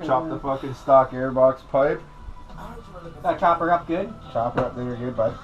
Chop the fucking stock airbox pipe. Got chop her up good. Chop it up there, good, bud.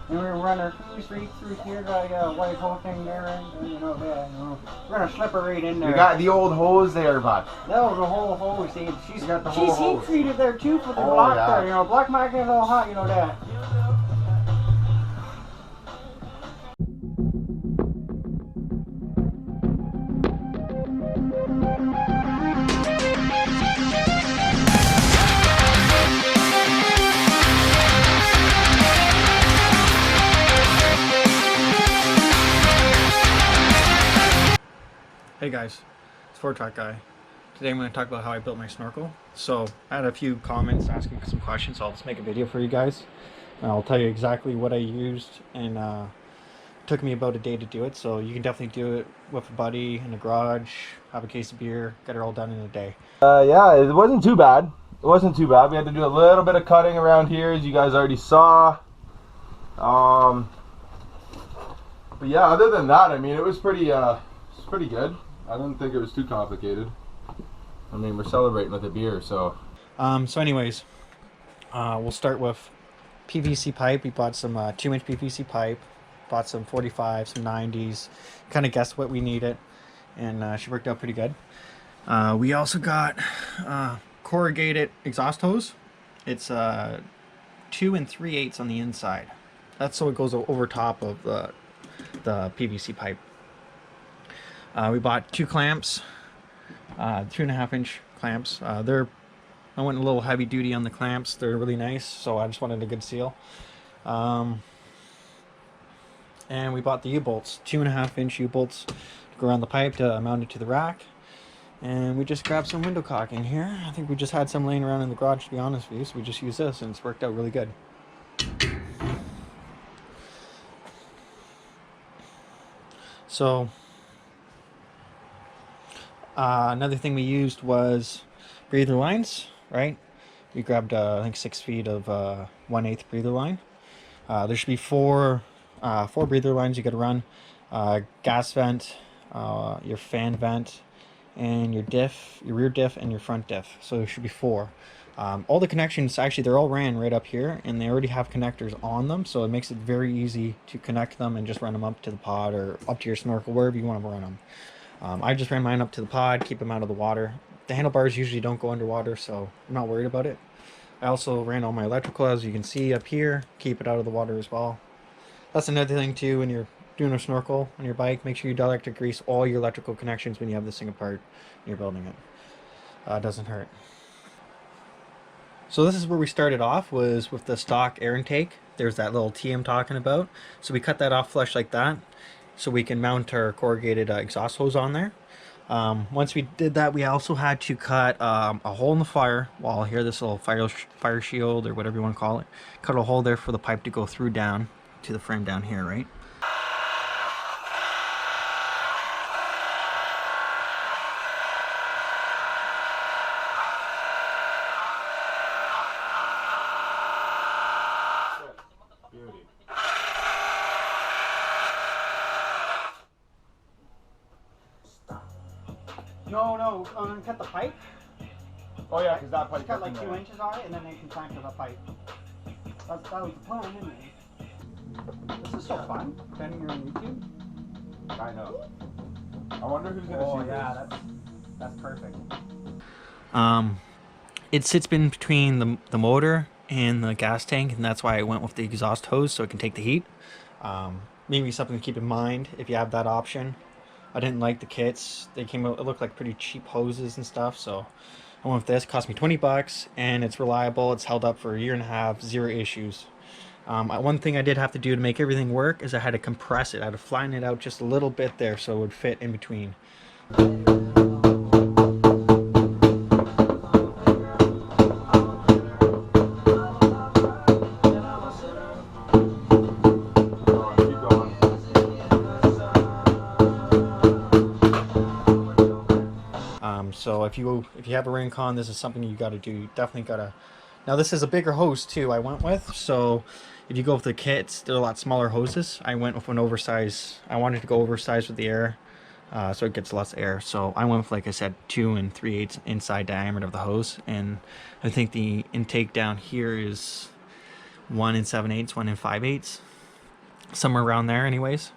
And we're gonna run our fuse right through here, got a white hole thing there, and you know that. We're gonna slip her right in there. You got the old hose there, bud. No, the whole hose. See, she's got the whole hose. She's heat treated there too for the block yeah. there. You know, black might get a little hot. You know that. Hey guys, it's Ford Truck Guy. Today I'm going to talk about how I built my snorkel. So I had a few comments asking some questions, so I'll just make a video for you guys. I'll tell you exactly what I used, and it took me about a day to do it, so you can definitely do it with a buddy in the garage, have a case of beer, get it all done in a day. Yeah, it wasn't too bad. It wasn't too bad. We had to do a little bit of cutting around here, as you guys already saw. But yeah, other than that, I mean, it was pretty good. I didn't think it was too complicated. I mean, we're celebrating with a beer, so. So anyways, we'll start with PVC pipe. We bought some 2-inch PVC pipe, bought some 45, some 90s, kind of guessed what we needed, and she worked out pretty good. We also got corrugated exhaust hose. It's 2 3/8 on the inside. That's so it goes over top of the PVC pipe. We bought 2 clamps, 2.5-inch clamps. I went a little heavy duty on the clamps. They're really nice, so I just wanted a good seal. And we bought the U-bolts, 2.5-inch U-bolts to go around the pipe to mount it to the rack. And we just grabbed some window caulking here. I think we just had some laying around in the garage, to be honest with you, so we just used this and it's worked out really good. So another thing we used was breather lines, right? We grabbed I think 6 feet of 1/8 breather line. There should be four breather lines you got to run: gas vent, your fan vent, and your diff, your rear diff, and your front diff. So there should be 4. All the connections, actually, they're all ran right up here, and they already have connectors on them, so it makes it very easy to connect them and just run them up to the pod or up to your snorkel, wherever you want to run them. I just ran mine up to the pod, keep them out of the water. The handlebars usually don't go underwater, so I'm not worried about it. I also ran all my electrical, as you can see up here, keep it out of the water as well. That's another thing too, when you're doing a snorkel on your bike, make sure you dielectric grease all your electrical connections when you have this thing apart and you're building it. It doesn't hurt. So this is where we started off, was with the stock air intake. There's that little T I'm talking about. So we cut that off flush like that, so we can mount our corrugated exhaust hose on there. Once we did that, we also had to cut a hole in the fire wall here, this little fire shield or whatever you want to call it. Cut a hole there for the pipe to go through down to the frame down here, right? No, cut the pipe. Oh yeah, because that pipe. Cut like 2 inches on it, and then they can clamp to the pipe. That was the plan, isn't it? This is so fun. Bending your YouTube. I know. I wonder who's gonna see this. That's perfect. It sits in between the motor and the gas tank, and that's why I went with the exhaust hose, so it can take the heat. Maybe something to keep in mind if you have that option. I didn't like the kits. They came out, it looked like pretty cheap hoses and stuff, so I went with this. It cost me 20 bucks, and it's reliable. It's held up for a 1.5 years, 0 issues. One thing I did have to do to make everything work is I had to compress it. I had to flatten it out just a little bit there so it would fit in between. So if you have a RINCON, this is something you got to do. You definitely got to. Now this is a bigger hose too I went with, so if you go with the kits, they're a lot smaller hoses. I went with an oversized. I wanted to go oversized with the air so it gets less air. So I went with, like I said, 2 3/8 inside diameter of the hose, and I think the intake down here is 1 7/8, 1 5/8, somewhere around there anyways.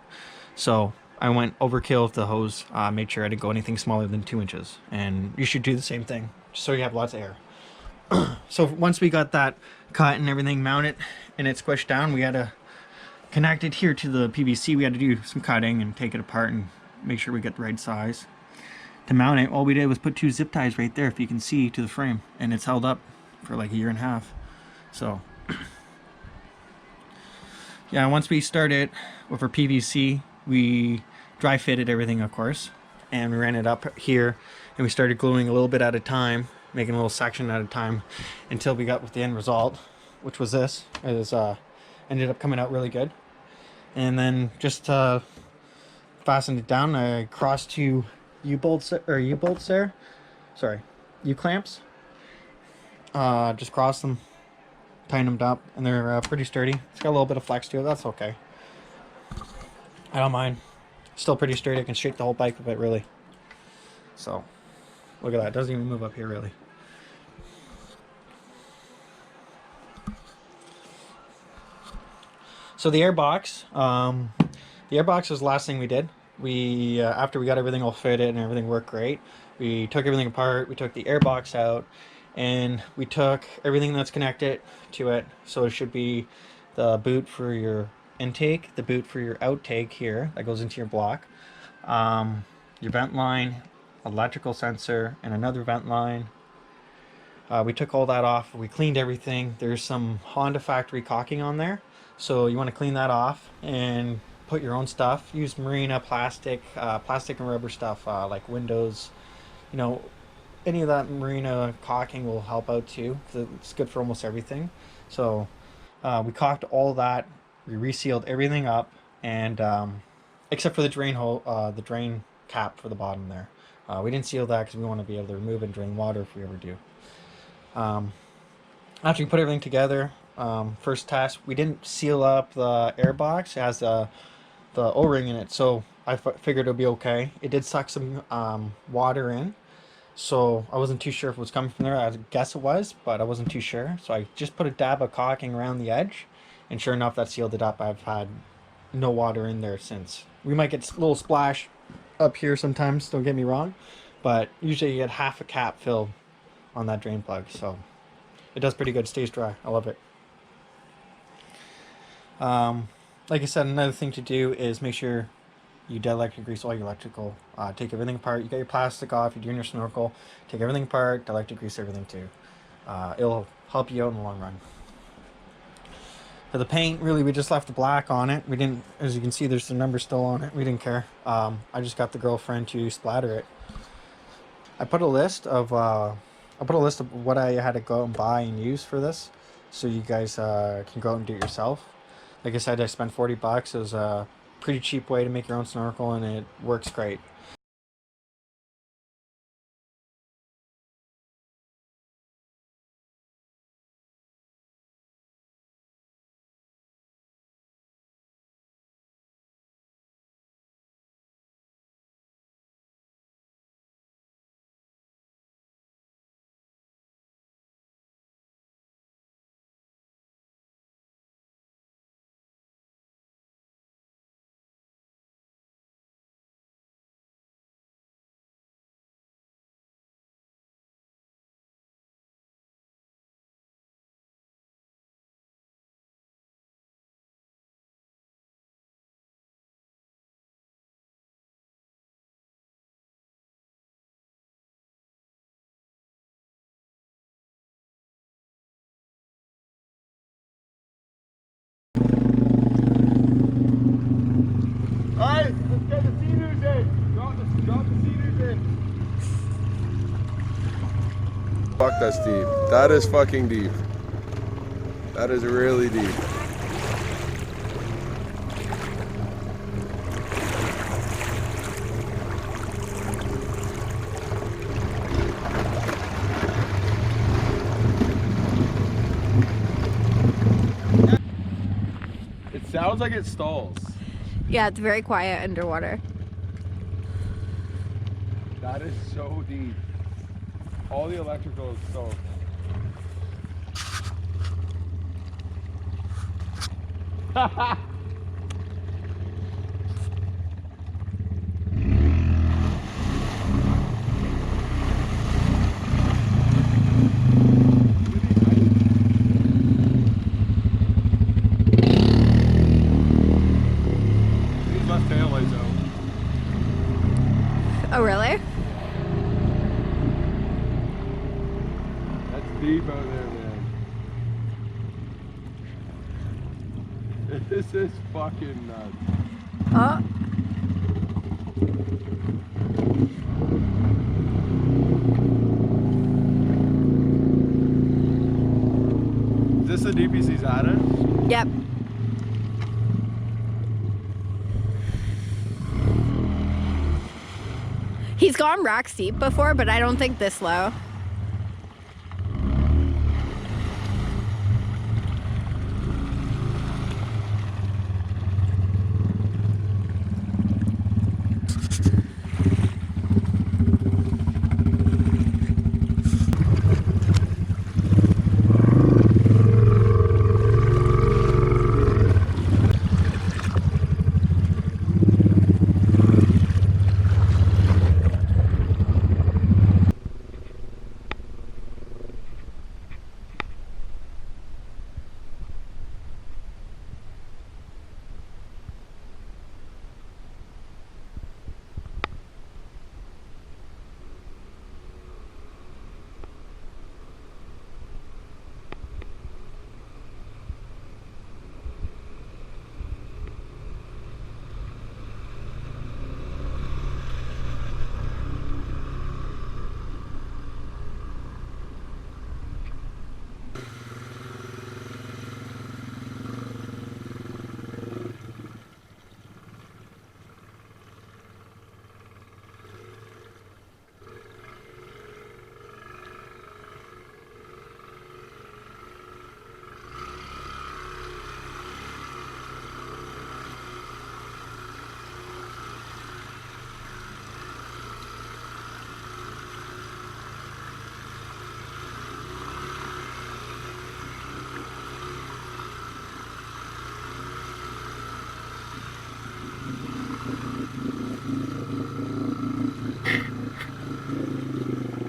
So I went overkill with the hose, made sure I didn't go anything smaller than 2 inches, and you should do the same thing just so you have lots of air. So once we got that cut and everything mounted and it squished down, we had to connect it here to the PVC. We had to do some cutting and take it apart and make sure we get the right size. To mount it, all we did was put 2 zip ties right there, if you can see, to the frame, and it's held up for like 1.5 years. So yeah, once we started with our PVC, we dry fitted everything, of course, and we ran it up here, and we started gluing a little bit at a time, making a little section at a time, until we got with the end result, which was this. It was ended up coming out really good. And then just fastened it down. I crossed 2 U-bolts there. Sorry, U-clamps. Just crossed them, tightened them up, and they're pretty sturdy. It's got a little bit of flex to it. That's okay. I don't mind. Still pretty sturdy. I can shake the whole bike with it, really. So look at that. It doesn't even move up here, really. So the airbox, was the last thing we did. We after we got everything all fitted and everything worked great, we took everything apart. We took the airbox out, and we took everything that's connected to it. So it should be the boot for your intake, the boot for your outtake here that goes into your block, your vent line, electrical sensor, and another vent line. We took all that off. We cleaned everything. There's some Honda factory caulking on there, so you want to clean that off and put your own stuff. Use Marina plastic, plastic and rubber stuff, like windows. You know, any of that Marina caulking will help out too, because it's good for almost everything. So we caulked all that. We resealed everything up, and except for the drain hole, the drain cap for the bottom there. We didn't seal that because we want to be able to remove and drain water if we ever do. After you put everything together, first test, we didn't seal up the airbox. It has the O-ring in it, so I figured it would be okay. It did suck some water in, so I wasn't too sure if it was coming from there. I guess it was, but I wasn't too sure. So I just put a dab of caulking around the edge, and sure enough, that sealed it up. I've had no water in there since. We might get a little splash up here sometimes, don't get me wrong, but usually you get half a cap filled on that drain plug, so it does pretty good. Stays dry. I love it. Like I said, another thing to do is make sure you dielectric grease all your electrical. Take everything apart. You got your plastic off. You're doing your snorkel. Take everything apart. Dielectric grease everything too. It'll help you out in the long run. For the paint, really, we just left the black on it. We didn't, as you can see, there's the number still on it. We didn't care. I just got the girlfriend to splatter it. I put a list of what I had to go out and buy and use for this, so you guys can go out and do it yourself. Like I said, I spent $40. It was a pretty cheap way to make your own snorkel, and it works great. Alright, let's get the cedars in. Drop the cedars in. Fuck, that's deep. That is fucking deep. That is really deep. It sounds like it stalls. Yeah, it's very quiet underwater. That is so deep. All the electrical is soaked. These left taillights out. Oh, really? That's deep out there, man. This is fucking nuts. Oh. Is this the DPC's added? Yep. He's gone rack steep before, but I don't think this low.